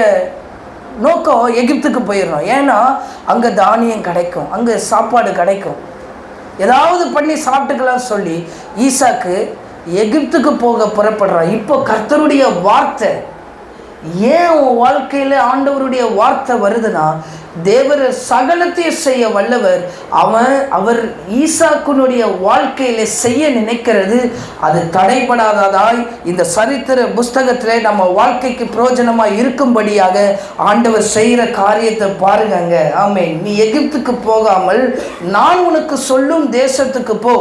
நோக்கம் எகிப்துக்கு போயிடணும். ஏன்னா அங்கே தானியம் கிடைக்கும், அங்கே சாப்பாடு கிடைக்கும், ஏதாவது பண்ணி சாப்பிட்டுக்கலாம் சொல்லி ஈசாக்கு எகிப்துக்கு போக புறப்படுறான். இப்போ கர்த்தருடைய வார்த்தை, ஏன் உன் வாழ்க்கையில் ஆண்டவருடைய வார்த்தை வருதுன்னா, தேவர் சகலத்தையும் செய்ய வல்லவர். அவர் ஈசாக்குனுடைய வாழ்க்கையில செய்ய நினைக்கிறது அது தடைபடாததாய் இந்த சரித்திர புஸ்தகத்தில் நம்ம வாழ்க்கைக்கு பிரயோஜனமாக இருக்கும்படியாக ஆண்டவர் செய்கிற காரியத்தை பாருங்க. ஆமென். நீ எகிப்துக்கு போகாமல் நான் உனக்கு சொல்லும் தேசத்துக்கு போ.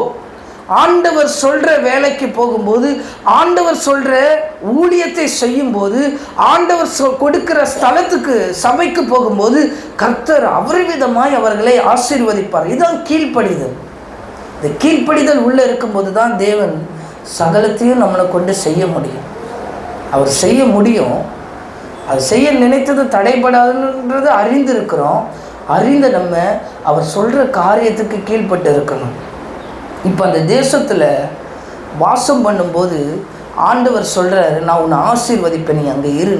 ஆண்டவர் சொல்கிற வேலைக்கு போகும்போது, ஆண்டவர் சொல்கிற ஊழியத்தை செய்யும்போது, ஆண்டவர் கொடுக்கிற ஸ்தலத்துக்கு சபைக்கு போகும்போது கர்த்தர் அபரிவிதமாய் அவர்களை ஆசீர்வதிப்பார். இதுதான் கீழ்ப்படிதல். இந்த கீழ்ப்படிதல் உள்ளே இருக்கும்போது தான் தேவன் சகலத்தையும் நம்மளை கொண்டு செய்ய முடியும். அவர் செய்ய முடியும். அது செய்ய நினைத்தது தடைபடாதுன்றது அறிந்திருக்கிறோம். அறிந்த நம்ம அவர் சொல்கிற காரியத்துக்கு கீழ்ப்பட்டு இருக்கணும். இப்போ அந்த தேசத்தில் வாசம் பண்ணும்போது ஆண்டவர் சொல்கிறாரு, நான் உன்னை ஆசீர்வதிப்பேன், நீ அங்கே இரு.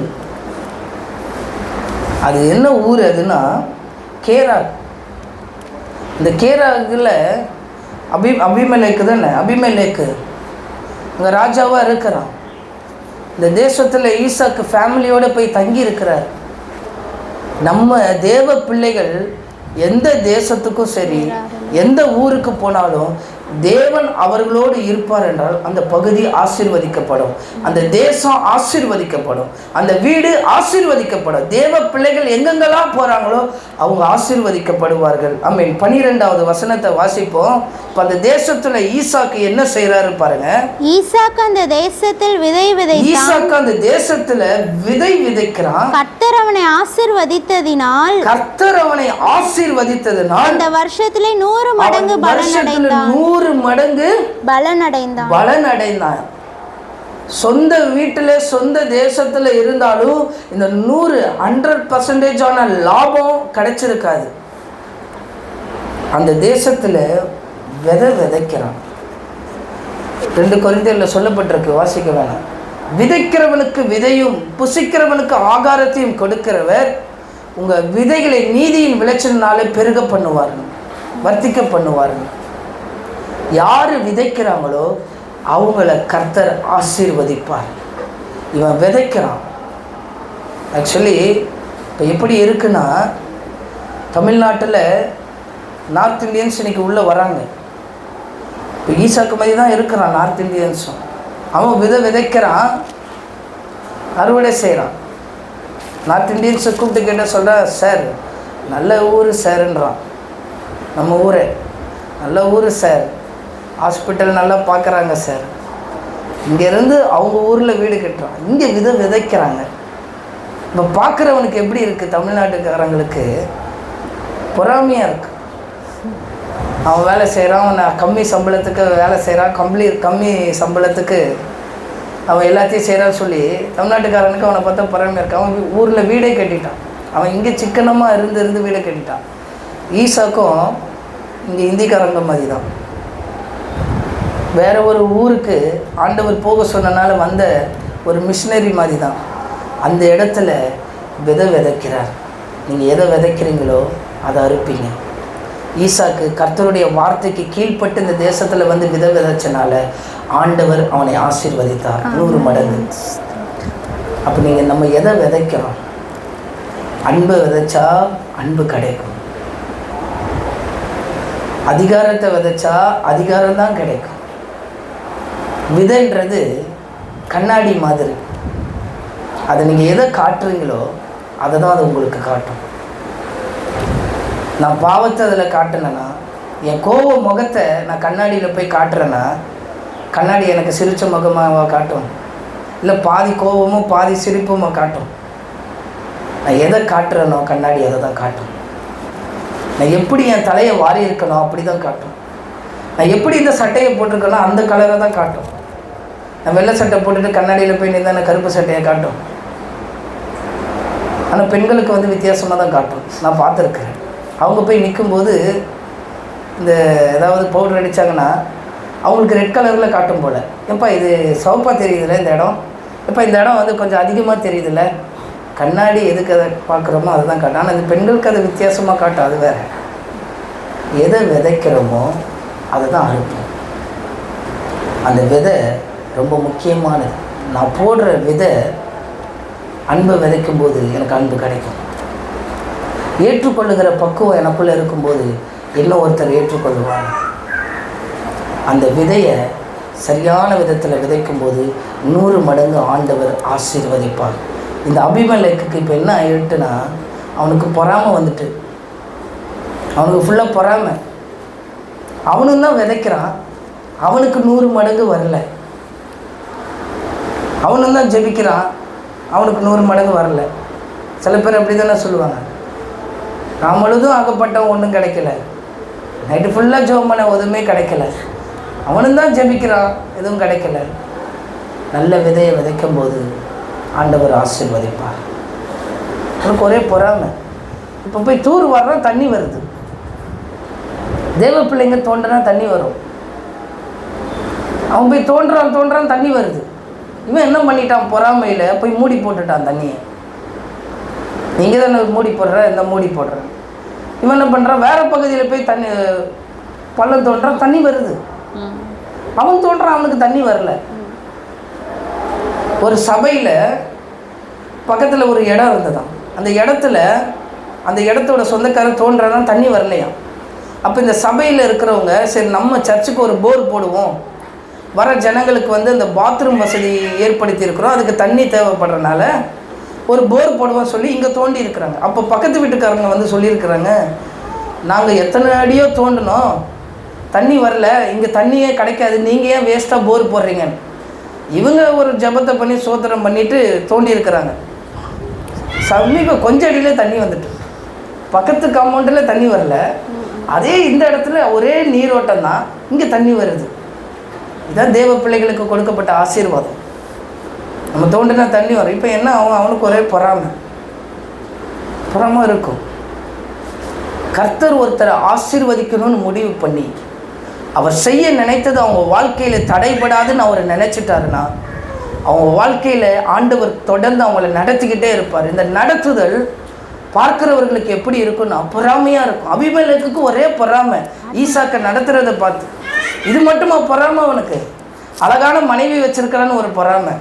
அது என்ன ஊர்? அதுன்னா கேராக். இந்த கேராகில் அபிமெலேக்கு தானே, அபிமெலேக்கு அங்கே ராஜாவாக இருக்கிறான். இந்த தேசத்தில் ஈசாக்கு ஃபேமிலியோடு போய் தங்கி இருக்கிறார். நம்ம தேவ பிள்ளைகள் எந்த தேசத்துக்கும் சரி, எந்த ஊருக்கு போனாலும் தேவன் அவர்களோடு இருப்பார் என்றால் அந்த பகுதி ஆசீர்வதிக்கப்படும், அந்த தேசம் ஆசீர்வதிக்கப்படும், அந்த வீடு ஆசீர்வதிக்கப்படும். தேவ பிள்ளைகள் எங்கெங்கெல்லாம் போகிறாங்களோ அவங்க ஆசீர்வதிக்கப்படுவார்கள். ஆமென். 12வது வசனத்தை வாசிப்போம். இப்போ அந்த தேசத்தில் ஈசாக்கு என்ன செய்கிறாரு பாருங்க. ஈசாக்கு அந்த தேசத்தில் விதை விதைக்கிறான். கர்த்தர் அவனை ஆசீர்வதித்ததினால் அந்த வருஷத்திலே 100 மடங்கு பலனடைந்தான். சொந்த வீட்டில் சொந்த தேசத்தில் இருந்தாலும் இந்த 100% லாபம் கிடைச்சிருக்காது. அந்த தேசத்தில் விதைக்கிறான். 2 கொரிந்தியரில் சொல்லப்பட்டிருக்கு, வாசிக்க வேணாம். விதைக்கிறவனுக்கு விதையும் புசிக்கிறவனுக்கு ஆகாரத்தையும் கொடுக்கிறவர் உங்கள் விதைகளை நீதியின் விளைச்சலினாலே பெருக பண்ணுவார்கள், வர்த்திக்க பண்ணுவார்கள். யார் விதைக்கிறாங்களோ அவங்கள கர்த்தர் ஆசீர்வதிப்பார். இவன் விதைக்கிறான். ஆக்சுவலி இப்போ எப்படி இருக்குன்னா, தமிழ்நாட்டில் நார்த் இந்தியன்ஸ் இன்னைக்கு உள்ளே வராங்க. இப்போ ஈசாக்கு மாதிரி தான் இருக்கிறான் நார்த் இந்தியன்ஸும். அவன் விதைக்கிறான், அறுவடை செய்கிறான். நார்த் இந்தியன்ஸை கூப்பிட்டு கேட்டால் சொல்கிறான், சார் நல்ல ஊர் சார்ன்றான். நம்ம ஊர் நல்ல ஊர் சார், ஹாஸ்பிட்டல் நல்லா பார்க்குறாங்க சார். இங்கேருந்து அவங்க ஊரில் வீடு கட்டுறாங்க, இங்கே விதைக்கிறாங்க. இப்போ பார்க்குறவனுக்கு எப்படி இருக்குது? தமிழ்நாட்டுக்காரங்களுக்கு பொறாமையாக இருக்குது. அவன் வேலை செய்கிறான், அவன் கம்மி சம்பளத்துக்கு வேலை செய்கிறான், கம்மி சம்பளத்துக்கு அவன் எல்லாத்தையும் செய்கிறான்னு சொல்லி தமிழ்நாட்டுக்காரனுக்கு அவனை பார்த்தா பொறாமையாக இருக்கு. அவன் ஊரில் வீடே கட்டிட்டான். அவன் இங்கே சிக்கனமாக இருந்து வீடை கட்டிட்டான். ஈசாக்கும் இங்கே இந்திக்காரங்க மாதிரி தான். வேறு ஒரு ஊருக்கு ஆண்டவர் போக சொன்னனால வந்த ஒரு மிஷினரி மாதிரி தான். அந்த இடத்துல விதைக்கிறார். நீங்கள் எதை விதைக்கிறீங்களோ அதை அறுப்பீங்க. ஈசாக்கு கர்த்தருடைய வார்த்தைக்கு கீழ்ப்பட்டு இந்த தேசத்தில் வந்து விதைச்சனால ஆண்டவர் அவனை ஆசீர்வதித்தார் 100 மடங்கு. அப்போ நீங்கள் நம்ம எதை விதைக்கிறோம்? அன்பை விதைச்சா அன்பு கிடைக்கும். அதிகாரத்தை விதைச்சா அதிகாரம் தான் கிடைக்கும். விதைன்றது கண்ணாடி மாதிரி. அதை நீங்கள் எதை காட்டுறீங்களோ அதை தான் அது உங்களுக்கு காட்டும். நான் பாவத்தை அதில் காட்டினேன்னா, என் கோப முகத்தை நான் கண்ணாடியில் போய் காட்டுறேன்னா கண்ணாடி எனக்கு சிரித்த முகமாக காட்டும், இல்லை பாதி கோபமும் பாதி சிரிப்பும் காட்டும். நான் எதை காட்டுறேனோ கண்ணாடி அதை தான் காட்டும். நான் எப்படி என் தலையை வாரி இருக்கணும் அப்படி தான் காட்டும். நான் எப்படி இந்த சட்டையை போட்டிருக்கேனோ அந்த கலரை தான் காட்டும். நான் வெள்ளை சட்டை போட்டுட்டு கண்ணாடியில் போய் நின்று நான் கருப்பு சட்டையை காட்டும். ஆனால் பெண்களுக்கு வந்து வித்தியாசமாக தான் காட்டும். நான் பார்த்துருக்குறேன். அவங்க போய் நிற்கும்போது இந்த ஏதாவது பவுடர் அடித்தாங்கன்னா அவங்களுக்கு ரெட் கலரில் காட்டும் போல். எப்பா இது சிவப்பாக தெரியுதுல்ல இந்த இடம், எப்போ இந்த இடம் வந்து கொஞ்சம் அதிகமாக தெரியுதுல்ல. கண்ணாடி எதுக்கு அதை பார்க்குறோமோ அதை தான் காட்டும். ஆனால் இந்த பெண்களுக்கு அதை வித்தியாசமாக காட்டும். அது வேறு. எதை விதைக்கிறோமோ அதை தான் அறுப்போம். அந்த விதை ரொம்ப முக்கியமானது. நான் போடுற விதை அன்பை விதைக்கும்போது எனக்கு அன்பு கிடைக்கும். ஏற்றுக்கொள்ளுகிற பக்குவம் எனக்குள்ளே இருக்கும்போது இன்னும் ஒருத்தர் ஏற்றுக்கொள்ளுவாங்க. அந்த விதையை சரியான விதத்தில் விதைக்கும்போது 100 மடங்கு ஆண்டவர் ஆசீர்வதிப்பார். இந்த அபிமெலேக்குக்கு இப்போ என்ன ஆகிட்டுனா, அவனுக்கு பொறாமை வந்துட்டு, அவனுக்கு ஃபுல்லாக பொறாமை. அவனும் தான் விதைக்கிறான், அவனுக்கு 100 மடங்கு வரல. அவனும் தான் ஜெபிக்கிறான், அவனுக்கு 100 மடங்கு வரல. சில பேர் அப்படி தானே சொல்லுவாங்க, நான் முழுதும் ஆகப்பட்டவன் ஒன்றும் கிடைக்கல, நைட்டு ஃபுல்லாக ஜெபம் பண்ண எதுவுமே கிடைக்கல, அவனும் தான் ஜெபிக்கிறான் எதுவும் கிடைக்கல. நல்ல விதையை விதைக்கும் போது ஆண்டவர் ஆசீர்வதிப்பார். அவனுக்கு ஒரே பொறாமை. இப்போ போய் தூர் வர்றான், தண்ணி வருது. தேவ பிள்ளைங்க தோன்றுனா தண்ணி வரும். அவன் போய் தோன்றான் தண்ணி வருது. இவன் என்ன பண்ணிட்டான்? பொறாமையில் போய் மூடி போட்டுட்டான் தண்ணியை. நீங்கள் தானே மூடி போடுற, இந்த மூடி போடுறேன். இவன் என்ன பண்ணுறான்? வேறு பகுதியில் போய் தண்ணி பள்ளம் தோன்றான், தண்ணி வருது. அவன் தோன்றான், அவனுக்கு தண்ணி வரல. ஒரு சபையில் பக்கத்தில் ஒரு இடம் இருந்ததான். அந்த இடத்தோட சொந்தக்காரர் தோன்றாதான் தண்ணி வரலையா. அப்போ இந்த சபையில் இருக்கிறவங்க, சரி நம்ம சர்ச்சுக்கு ஒரு போர் போடுவோம், வர ஜனங்களுக்கு வந்து இந்த பாத்ரூம் வசதி ஏற்படுத்தி இருக்கிறோம், அதுக்கு தண்ணி தேவைப்படுறதுனால ஒரு போர் போடுவோம் சொல்லி இங்கே தோண்டி இருக்கிறாங்க. அப்போ பக்கத்து வீட்டுக்காரங்க வந்து சொல்லியிருக்கிறாங்க, நாங்கள் எத்தனை அடியோ தோண்டினோம், தண்ணி வரல, இங்கே தண்ணியே கிடைக்காது, நீங்கள் ஏன் வேஸ்ட்டாக போர் போடுறீங்கன்னு. இவங்க ஒரு ஜபத்தை பண்ணி சோத்திரம் பண்ணிவிட்டு தோண்டி இருக்கிறாங்க. சமீபம் கொஞ்சம் அடியில் தண்ணி வந்துட்டு, பக்கத்து காம்பவுண்டில் தண்ணி வரல, அதே இந்த இடத்துல ஒரே நீரோட்டம் தான், இங்கே தண்ணி வருது. இதுதான் தேவ பிள்ளைகளுக்கு கொடுக்கப்பட்ட ஆசீர்வாதம். நம்ம தோண்டினா தண்ணி வரும். இப்போ என்ன ஆகும்? அவனுக்கு ஒரே பொறாமை இருக்கும். கர்த்தர் ஒருத்தரை ஆசீர்வதிக்கணும்னு முடிவு பண்ணி அவர் செய்ய நினைத்தது அவங்க வாழ்க்கையில் தடைபடாதுன்னு அவர் நினச்சிட்டாருன்னா, அவங்க வாழ்க்கையில் ஆண்டவர் தொடர்ந்து அவங்கள நடத்திக்கிட்டே இருப்பார். இந்த நடத்துதல் பார்க்குறவர்களுக்கு எப்படி இருக்குன்னா பொறாமையாக இருக்கும். அபிமெலேக்குக்கு ஒரே பொறாமை, ஈசாக்கை நடத்துகிறத பார்த்து. இது மட்டுமா பொறாமை? அவனுக்கு அழகான மனைவி வச்சிருக்கிறான்னு ஒரு பொறாமை.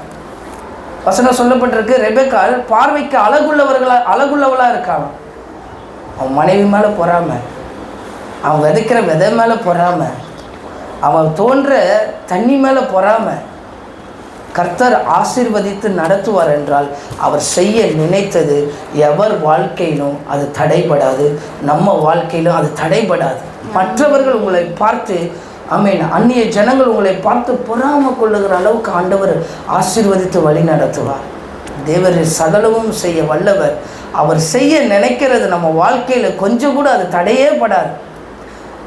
வசனம் சொல்லப்பட்டிருக்கு, ரெபெக்காள் பார்வைக்கு அழகுள்ளவளாக இருக்கான். அவன் மனைவி மேலே பொறாமை, அவன் விதைக்கிற விதை மேலே பொறாமை, அவன் தோன்ற தண்ணி மேலே பொறாமை. கர்த்தர் ஆசீர்வதித்து நடத்துவார் என்றால் அவர் செய்ய நினைத்தது எவர் வாழ்க்கையிலும் அது தடைபடாது, நம்ம வாழ்க்கையிலும் அது தடைபடாது. மற்றவர்கள் உங்களை பார்த்து ஆமென், அந்நிய ஜனங்கள் உங்களை பார்த்து பொறாமை கொள்ளுகிற அளவுக்கு ஆண்டவர் ஆசீர்வதித்து வழி நடத்துவார். தேவர் சகலமும் செய்ய வல்லவர். அவர் செய்ய நினைக்கிறது நம்ம வாழ்க்கையில் கொஞ்சம் கூட அது தடையே படாது.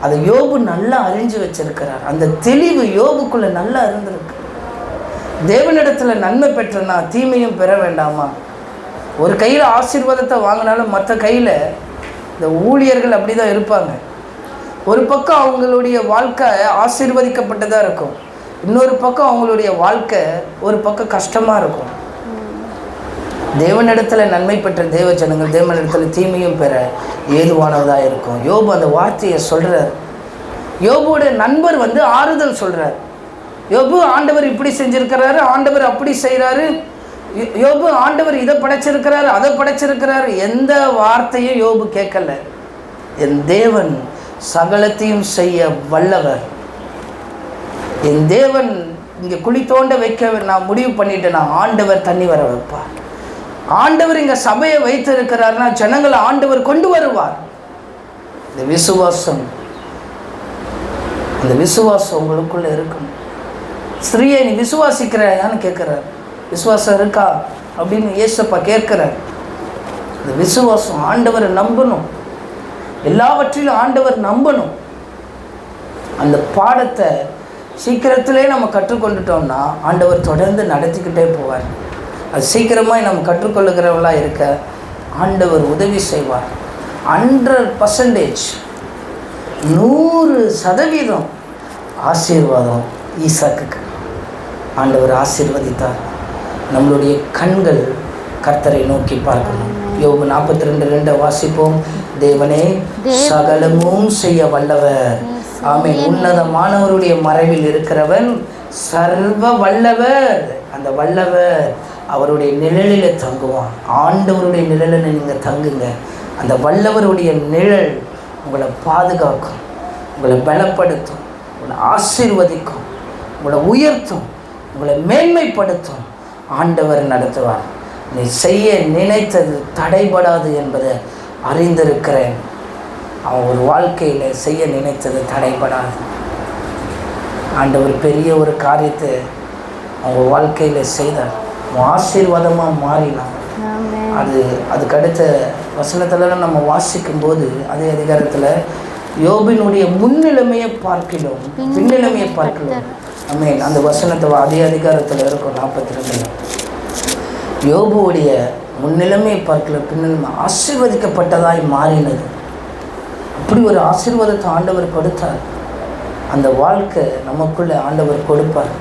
அதை யோபு நல்லா அறிஞ்சு வச்சிருக்கிறார். அந்த தெளிவு யோபுக்குள்ளே நல்லா இருந்திருக்கு. தேவனிடத்தில் நன்மை பெற்றனா தீமையும் பெற வேண்டாமா? ஒரு கையில் ஆசீர்வாதத்தை வாங்கினாலும் மற்ற கையில் இந்த ஊழியர்கள் அப்படி தான் இருப்பாங்க. ஒரு பக்கம் அவங்களுடைய வாழ்க்கை ஆசீர்வதிக்கப்பட்டதாக இருக்கும், இன்னொரு பக்கம் அவங்களுடைய வாழ்க்கை ஒரு பக்கம் கஷ்டமாக இருக்கும். தேவனிடத்தில் நன்மை பெற்ற தேவ ஜனங்கள் தேவனிடத்தில் தீமையும் பெற ஏதுவானதாக இருக்கும். யோபு அந்த வார்த்தையை சொல்கிறார். யோபுடைய நண்பர் ஆறுதல் சொல்கிறார். யோபு, ஆண்டவர் இப்படி செஞ்சிருக்கிறாரு, ஆண்டவர் அப்படி செய்கிறாரு, யோபு ஆண்டவர் இதை படைச்சிருக்கிறாரு, அதை படைச்சிருக்கிறாரு. எந்த வார்த்தையும் யோபு கேட்கல. என் தேவன் சகலத்தையும் செய்ய வல்லவர். என் தேவன் இங்கே குழி தோண்ட வைக்க நான் முடிவு பண்ணிட்டேன், நான் ஆண்டவர் தண்ணி வர வைப்பார். ஆண்டவர் இங்கே சபையை வைத்திருக்கிறார்னா ஜனங்களை ஆண்டவர் கொண்டு வருவார். இந்த விசுவாசம், அந்த விசுவாசம் உங்களுக்குள்ள இருக்கணும். ஸ்திரீயை நீ விசுவாசிக்கிறாயான்னு கேட்குறார். விசுவாசம் இருக்கா அப்படின்னு ஏசப்பா கேட்குறார். இந்த விசுவாசம், ஆண்டவரை நம்பணும், எல்லாவற்றிலும் ஆண்டவர் நம்பணும். அந்த பாடத்தை சீக்கிரத்திலே நம்ம கற்றுக்கொண்டுட்டோம்னா ஆண்டவர் தொடர்ந்து நடத்திக்கிட்டே போவார். அது சீக்கிரமாக நம்ம கற்றுக்கொள்ளுகிறவர்களாக இருக்க ஆண்டவர் உதவி செய்வார். 100% 100% ஆசீர்வாதம் ஈசாக்குக்கு ஆண்டவர் ஆசீர்வதித்தார். நம்மளுடைய கண்கள் கர்த்தரை நோக்கி பார்க்கணும். யோபு 42:2 வாசிப்போம். தேவனே சகலமும் செய்ய வல்லவர், ஆமென், உன்னதமானவருடைய மறைவில் இருக்கிறவன் சர்வ வல்லவர். அந்த வல்லவர் அவருடைய நிழலில் தங்குவான். ஆண்டவருடைய நிழலில் நீங்கள் தங்குங்க. அந்த வல்லவருடைய நிழல் உங்களை பாதுகாக்கும், உங்களை பலப்படுத்தும், உங்களை ஆசீர்வதிக்கும், உங்களை உயர்த்தும், உங்களை மேன்மைப்படுத்தும். ஆண்டவர் நடத்துவார். நீ செய்ய நினைத்தது தடைபடாது என்பதை அறிந்திருக்கிறேன். அவன் ஒரு வாழ்க்கையில் செய்ய நினைத்தது தடைபடாது. ஆண்டவர் பெரிய ஒரு காரியத்தை அவங்க வாழ்க்கையில் செய்தார். ஆசீர்வாதமாக மாறினான். அதுக்கடுத்த வசனத்தில் நம்ம வாசிக்கும்போது அதே அதிகாரத்தில் யோபினுடைய முன்னிலைமையை பார்க்கிறோம், பின்னிலைமையை பார்க்கிறோம். ஆமென். அந்த வசனத்தை அதே அதிகாரத்தில் இருக்கும் 42. யோபுவுடைய முன்னிலைமையை பார்க்கல, பின்னிலைமை ஆசீர்வதிக்கப்பட்டதாய் மாறினது. அப்படி ஒரு ஆசீர்வாதத்தை ஆண்டவர் கொடுத்தார். அந்த வாழ்க்கை நமக்குள்ள ஆண்டவர் கொடுப்பார்.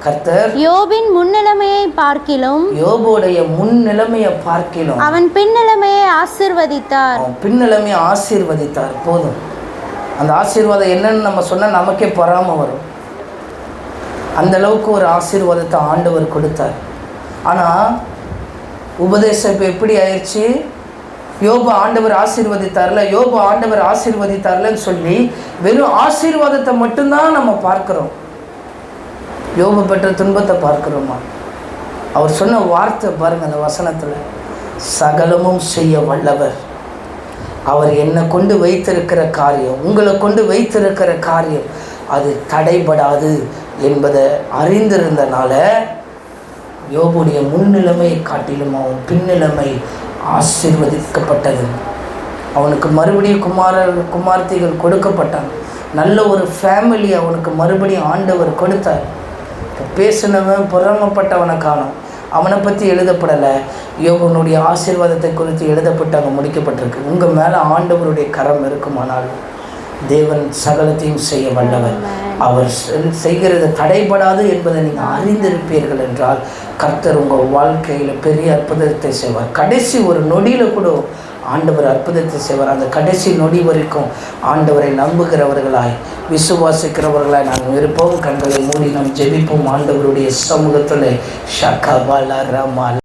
கர்த்தர் யோபின் முன்னிலைமையை பார்க்கிலும், யோபுடைய முன்னிலைமையை பார்க்கிலும் அவன் பின்னிலைமையை ஆசீர்வதித்தார். அவன் பின்னிலைமையை ஆசீர்வதித்தார். போதும். அந்த ஆசீர்வாதம் என்னன்னு நம்ம சொன்னால் நமக்கே பொறாமை வரும். அந்த அளவுக்கு ஒரு ஆசீர்வாதத்தை ஆண்டவர் கொடுத்தார். ஆனால் உபதேசம் இப்போ எப்படி ஆயிடுச்சு? யோபு ஆண்டவர் ஆசீர்வதித்தார்ல, யோபு ஆண்டவர் ஆசீர்வதித்தார்லன்னு சொல்லி வெறும் ஆசீர்வாதத்தை மட்டும்தான் நம்ம பார்க்குறோம். யோபு பெற்ற துன்பத்தை பார்க்குறோமா? அவர் சொன்ன வார்த்தை பாருங்கள் அந்த வசனத்தில், சகலமும் செய்ய வல்லவர். அவர் என்னை கொண்டு வைத்திருக்கிற காரியம், உங்களை கொண்டு வைத்திருக்கிற காரியம் அது தடைபடாது என்பதை அறிந்திருந்தனால யோபுடைய முன்னிலைமையை காட்டிலும் அவன் பின்னிலைமை ஆசீர்வதிக்கப்பட்டது. அவனுக்கு மறுபடியும் குமார்த்திகள் கொடுக்கப்பட்டான். நல்ல ஒரு ஃபேமிலி அவனுக்கு மறுபடியும் ஆண்டவர் கொடுத்தார். பேசினவன் பொறாமப்பட்டவனை காணும், அவனை பற்றி எழுதப்படலை. யோபனுடைய ஆசீர்வாதத்தை குறித்து எழுதப்பட்டு அங்கே முடிக்கப்பட்டிருக்கு. உங்கள் மேலே ஆண்டவருடைய கரம் இருக்குமானால் தேவன் சகலத்தையும் செய்ய வல்லவர். அவர் செய்கிறது தடைபடாது என்பதை நீங்கள் அறிந்திருப்பீர்கள் என்றால் கர்த்தர் உங்கள் வாழ்க்கையில் பெரிய அற்புதத்தை செய்வார். கடைசி ஒரு நொடியில் கூட ஆண்டவர் அற்புதத்தை செய்வார். அந்த கடைசி நொடி வரைக்கும் ஆண்டவரை நம்புகிறவர்களாய் விசுவாசிக்கிறவர்களாய் நாம் இருப்போம். கண்களை மூடி நாம் ஜெபிப்போம். ஆண்டவருடைய சமூகத்தில் ஷகபல ரமால்